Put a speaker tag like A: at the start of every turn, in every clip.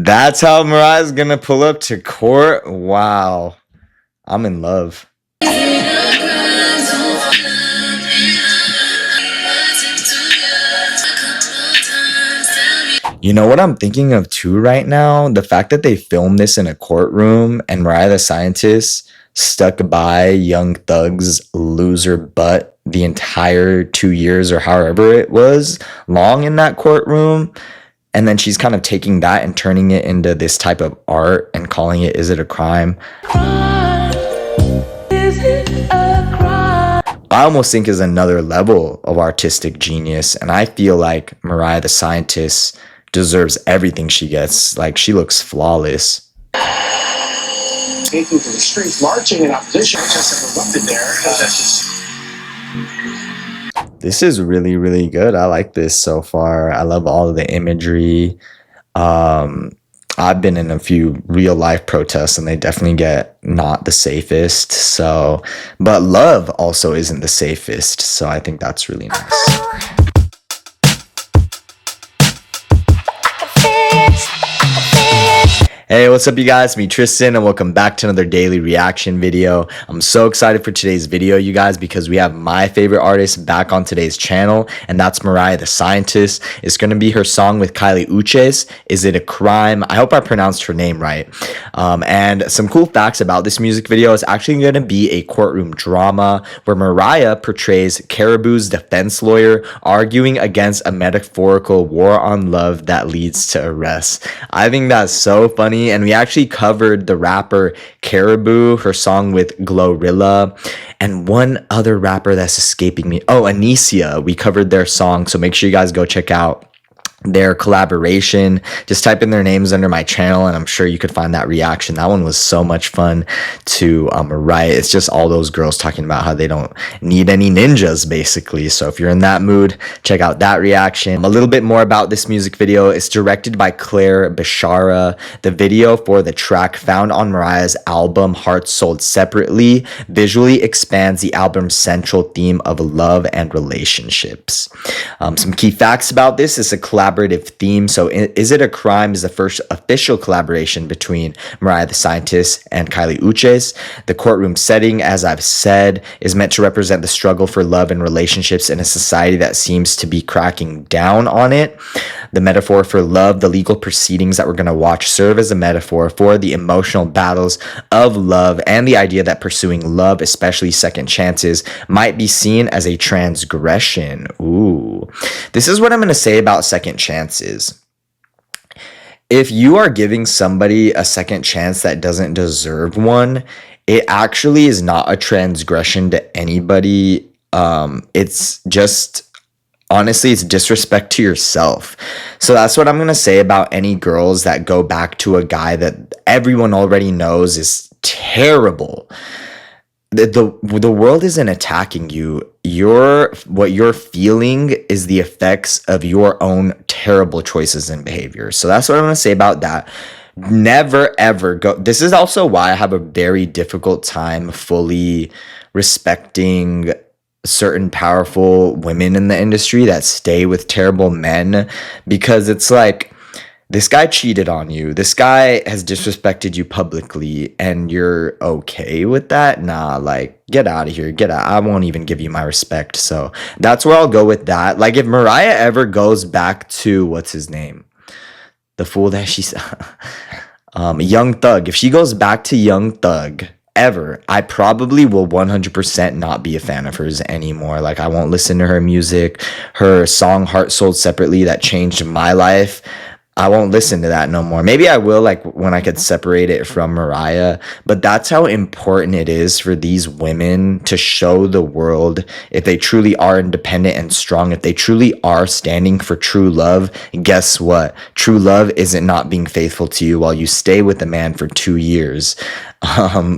A: That's how Mariah's gonna pull up to court. Wow. I'm in love. You know what I'm thinking of too right now? The fact that they filmed this in a courtroom and Mariah the Scientist stuck by Young Thug's loser butt the entire 2 years or however it was long in that courtroom. And then she's kind of taking that and turning it into this type of art and calling it, is it a crime? I almost think is another level of artistic genius. And I feel like Mariah the Scientist deserves everything she gets. Like, she looks flawless.
B: Taking to the streets, marching in opposition, just erupted there.
A: This is really, really good. I like this so far. I love all of the imagery. I've been in a few real life protests and they definitely get not the safest. So, but love also isn't the safest. So I think that's really nice. Hey, what's up you guys? Me Tristan and welcome back to another daily reaction video. I'm so excited for today's video, you guys, because we have my favorite artist back on today's channel, and that's Mariah the Scientist. It's going to be her song with Kali Uchis, Is It a Crime? I hope I pronounced her name right. And some cool facts about this music video is actually going to be a courtroom drama where Mariah portrays Karrahbooo's defense lawyer arguing against a metaphorical war on love that leads to arrest. I think that's so funny. And we actually covered the rapper Karrahbooo, her song with Glorilla, and one other rapper that's escaping me. Oh, Anicia. We covered their song, so make sure you guys go check out their collaboration. Just type in their names under my channel and I'm sure you could find that reaction. That one was so much fun to write. It's just all those girls talking about how they don't need any ninjas, basically. So if you're in that mood, check out that reaction. A little bit more about this music video. It's directed by Claire Bashara. The video for the track found on Mariah's album Hearts Sold Separately visually expands the album's central theme of love and relationships. Some key facts about this is a collaborative theme. So Is It a Crime is the first official collaboration between Mariah the Scientist and Kali Uchis. The courtroom setting, as I've said, is meant to represent the struggle for love and relationships in a society that seems to be cracking down on it. The metaphor for love, the legal proceedings that we're going to watch, serve as a metaphor for the emotional battles of love and the idea that pursuing love, especially second chances, might be seen as a transgression. Ooh. This is what I'm going to say about second chances. If you are giving somebody a second chance that doesn't deserve one, it actually is not a transgression to anybody. It's just, honestly, it's disrespect to yourself. So that's what I'm going to say about any girls that go back to a guy that everyone already knows is terrible. The world isn't attacking you. What you're feeling is the effects of your own terrible choices and behavior. So that's what I'm going to say about that. Never ever go. This is also why I have a very difficult time fully respecting certain powerful women in the industry that stay with terrible men, because it's like, this guy cheated on you. This guy has disrespected you publicly and you're okay with that? Nah, like, get out of here. Get out. I won't even give you my respect. So that's where I'll go with that. Like, if Mariah ever goes back to, what's his name? The fool that she's Young Thug. If she goes back to Young Thug ever, I probably will 100% not be a fan of hers anymore. Like, I won't listen to her music. Her song Heart Sold Separately that changed my life, I won't listen to that no more. Maybe I will, like, when I could separate it from Mariah. But that's how important it is for these women to show the world, if they truly are independent and strong, if they truly are standing for true love, guess what? True love isn't not being faithful to you while you stay with a man for 2 years.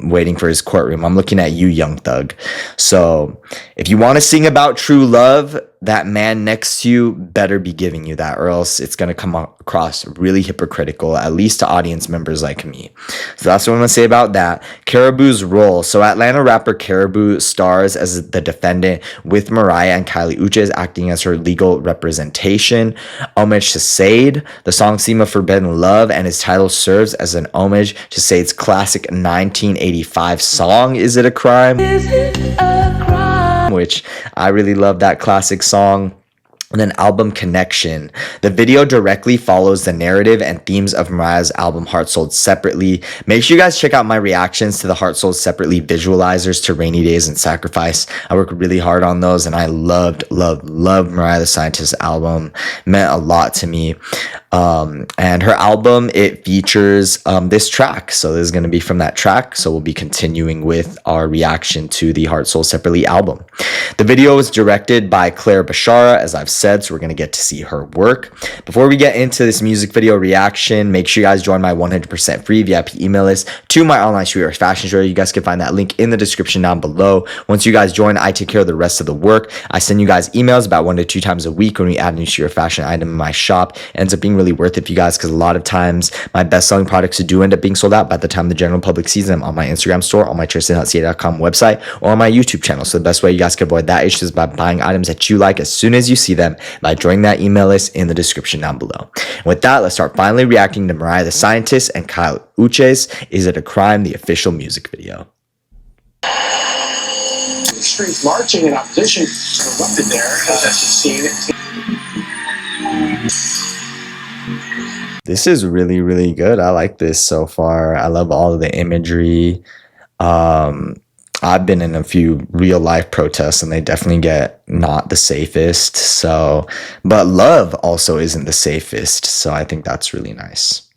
A: waiting for his courtroom. I'm looking at you, Young Thug. So if you want to sing about true love, that man next to you better be giving you that, or else it's going to come across really hypocritical, at least to audience members like me. So that's what I'm going to say about that. Karrahbooo's role. So Atlanta rapper Karrahbooo stars as the defendant with Mariah and Kali. Uchis acting as her legal representation. Homage to Sade. The song's theme of forbidden love and his title serves as an homage to Sade's classic 1985 song, Is It a Crime? Is it a crime? Which I really love that classic song. And then album connection. The video directly follows the narrative and themes of Mariah's album Heart Sold Separately. Make sure you guys check out my reactions to the Heart Sold Separately visualizers to Rainy Days and Sacrifice. I worked really hard on those and I loved Mariah the Scientist's album. Meant a lot to me. And her album, it features this track. So this is going to be from that track. So we'll be continuing with our reaction to the Heart Soul Separately album. The video was directed by Claire Bashara, as I've said, so we're going to get to see her work. Before we get into this music video reaction, make sure you guys join my 100% free VIP email list to my online streetwear fashion show. You guys can find that link in the description down below. Once you guys join, I take care of the rest of the work. I send you guys emails about 1 to 2 times a week when we add a new streetwear fashion item in my shop. It ends up being really worth it for you guys because a lot of times my best selling products do end up being sold out by the time the general public sees them on my Instagram store, on my tristan.ca.com website, or on my YouTube channel. So the best way you guys can avoid that issue is by buying items that you like as soon as you see them by joining that email list in the description down below. And with that, let's start finally reacting to Mariah the Scientist and Kyle Uchis, Is It a Crime? The official music video.
B: Streets marching in opposition erupted there, as you've seen.
A: This is really, really good. I like this so far. I love all of the imagery. I've been in a few real life protests and they definitely get not the safest. So, but love also isn't the safest. So I think that's really nice.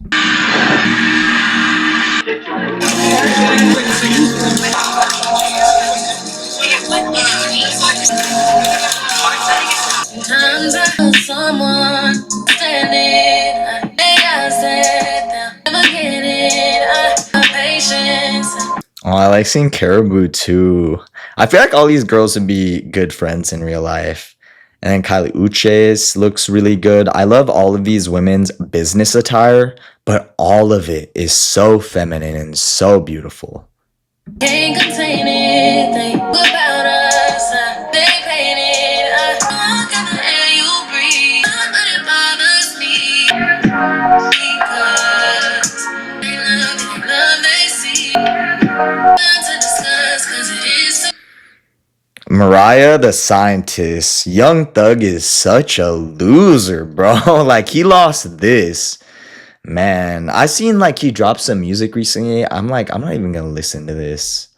C: Someone standing, I said, never get it, patience.
A: Oh, I like seeing Karrahbooo too. I feel like all these girls would be good friends in real life. And then Kali Uchis looks really good. I love all of these women's business attire, but all of it is so feminine and so beautiful.
C: Can't contain it, think about us, they paint it, I walk in the air you breathe, but it bothers me, because they love they see, not to discuss, cause it is so.
A: Mariah the Scientist. Young Thug is such a loser, bro. Like, he lost this. Man, I seen like he dropped some music recently. I'm like, I'm not even gonna listen to this.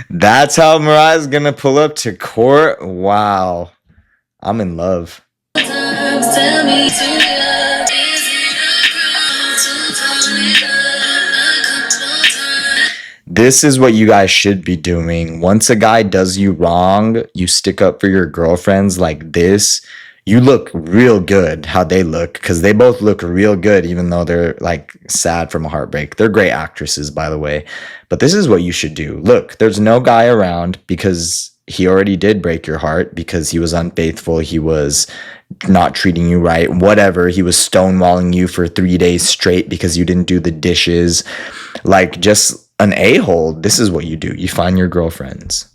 A: That's how Mariah's gonna pull up to court. Wow. I'm in love. This is what you guys should be doing. Once a guy does you wrong, you stick up for your girlfriends like this. You look real good how they look, because they both look real good even though they're like sad from a heartbreak. They're great actresses, by the way. But this is what you should do. Look, there's no guy around because he already did break your heart because he was unfaithful. He was not treating you right, whatever. He was stonewalling you for 3 days straight because you didn't do the dishes. Like, just an a-hole. This is what you do. You find your girlfriends.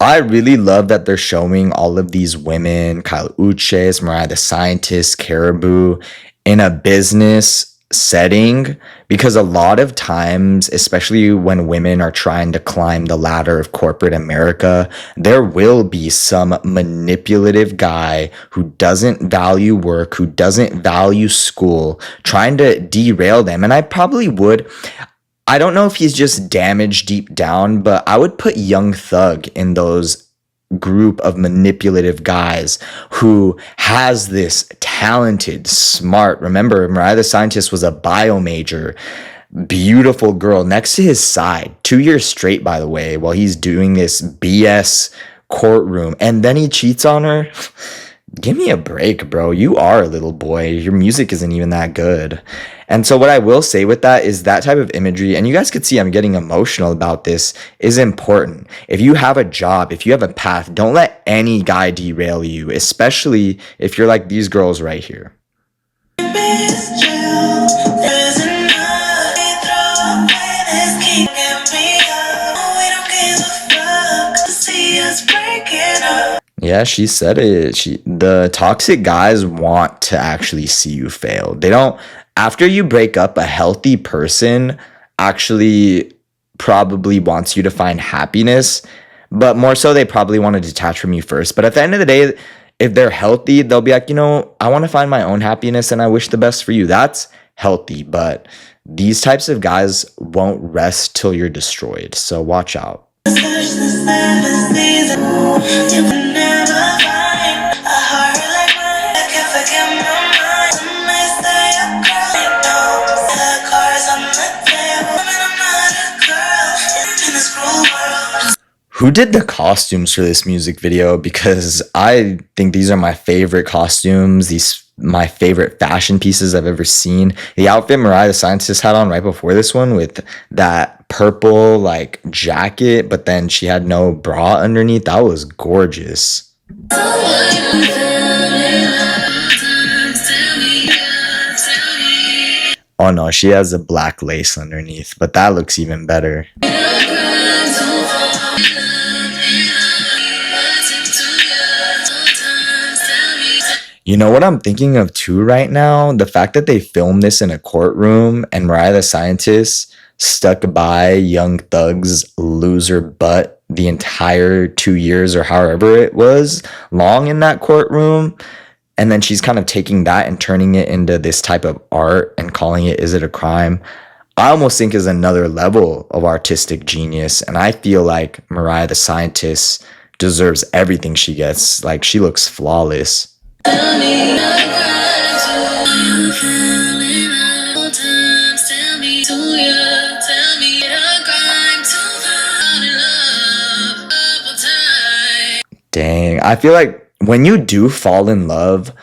A: I really love that they're showing all of these women, Kyle Uchis, Mariah the Scientist, Karrahbooo, in a business setting, because a lot of times, especially when women are trying to climb the ladder of corporate America, there will be some manipulative guy who doesn't value work, who doesn't value school, trying to derail them. And I probably would, I don't know if he's just damaged deep down, but I would put Young Thug in those group of manipulative guys who has this talented, smart, remember, Mariah the Scientist was a bio major, beautiful girl next to his side 2 years straight, by the way, while he's doing this BS courtroom, and then he cheats on her. Give me a break, bro. You are a little boy. Your music isn't even that good. And so what I will say with that is that type of imagery, and you guys could see I'm getting emotional about this, is important. If you have a job, if you have a path, don't let any guy derail you, especially if you're like these girls right here. Yeah, she said it. The toxic guys want to actually see you fail. They don't, after you break up, a healthy person actually probably wants you to find happiness, but more so they probably want to detach from you first. But at the end of the day, if they're healthy, they'll be like, I want to find my own happiness and I wish the best for you. That's healthy, but these types of guys won't rest till you're destroyed. So watch out. Who did the costumes for this music video? Because I think these are my favorite costumes. These my favorite fashion pieces I've ever seen. The outfit Mariah the Scientist had on right before this one with that purple like jacket, but then she had no bra underneath. That was gorgeous. Oh no, she has a black lace underneath, but that looks even better. You know what I'm thinking of too right now? The fact that they filmed this in a courtroom and Mariah the Scientist stuck by Young Thug's loser butt the entire 2 years or however it was long in that courtroom. And then she's kind of taking that and turning it into this type of art and calling it, is it a crime? I almost think is another level of artistic genius. And I feel like Mariah the Scientist deserves everything she gets. Like, she looks flawless. Dang, I feel like when you do fall in love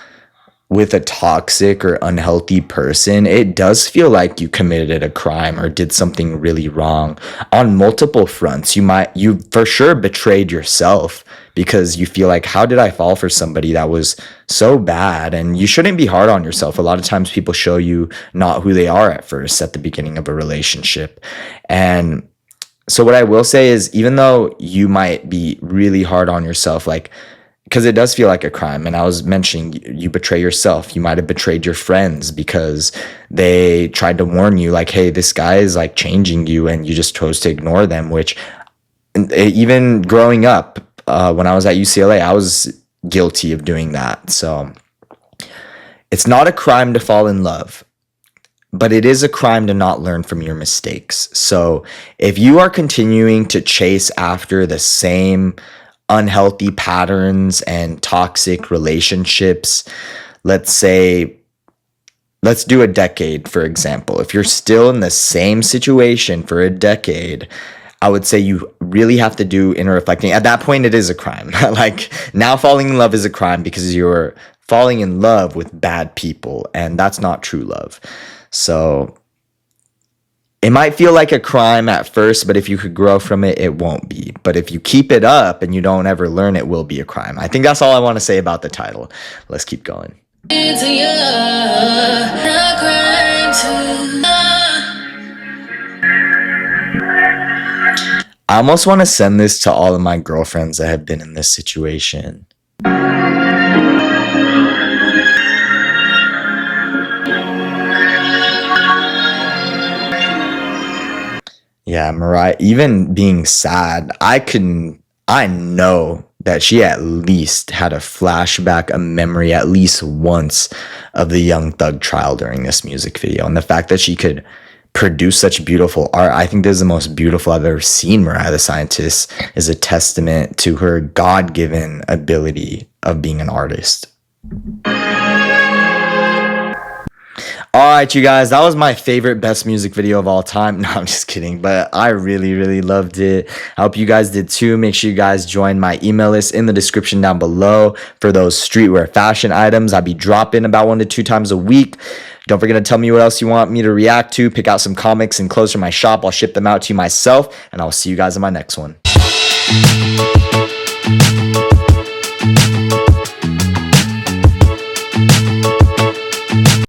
A: with a toxic or unhealthy person, it does feel like you committed a crime or did something really wrong on multiple fronts. You for sure betrayed yourself because you feel like, how did I fall for somebody that was so bad? And you shouldn't be hard on yourself. A lot of times people show you not who they are at first at the beginning of a relationship. And so what I will say is, even though you might be really hard on yourself, like, because it does feel like a crime. And I was mentioning you betray yourself. You might have betrayed your friends because they tried to warn you like, hey, this guy is like changing you, and you just chose to ignore them, which even growing up, when I was at UCLA, I was guilty of doing that. So it's not a crime to fall in love, but it is a crime to not learn from your mistakes. So if you are continuing to chase after the same unhealthy patterns and toxic relationships, let's do a decade, for example. If you're still in the same situation for a decade, I would say you really have to do inner reflecting. At that point, it is a crime. Like, now falling in love is a crime because you're falling in love with bad people, and that's not true love. So it might feel like a crime at first, but if you could grow from it, it won't be. But if you keep it up and you don't ever learn, it will be a crime. I think that's all I want to say about the title. Let's keep going. I almost want to send this to all of my girlfriends that have been in this situation. Yeah, Mariah, even being sad, I know that she at least had a flashback, a memory at least once of the Young Thug trial during this music video. And the fact that she could produce such beautiful art, I think this is the most beautiful I've ever seen Mariah the Scientist, is a testament to her God-given ability of being an artist. All right, you guys, that was my favorite best music video of all time. No, I'm just kidding, but I really, really loved it. I hope you guys did too. Make sure you guys join my email list in the description down below for those streetwear fashion items. I'll be dropping about 1 to 2 times a week. Don't forget to tell me what else you want me to react to. Pick out some comics and clothes from my shop. I'll ship them out to you myself, and I'll see you guys in my next one.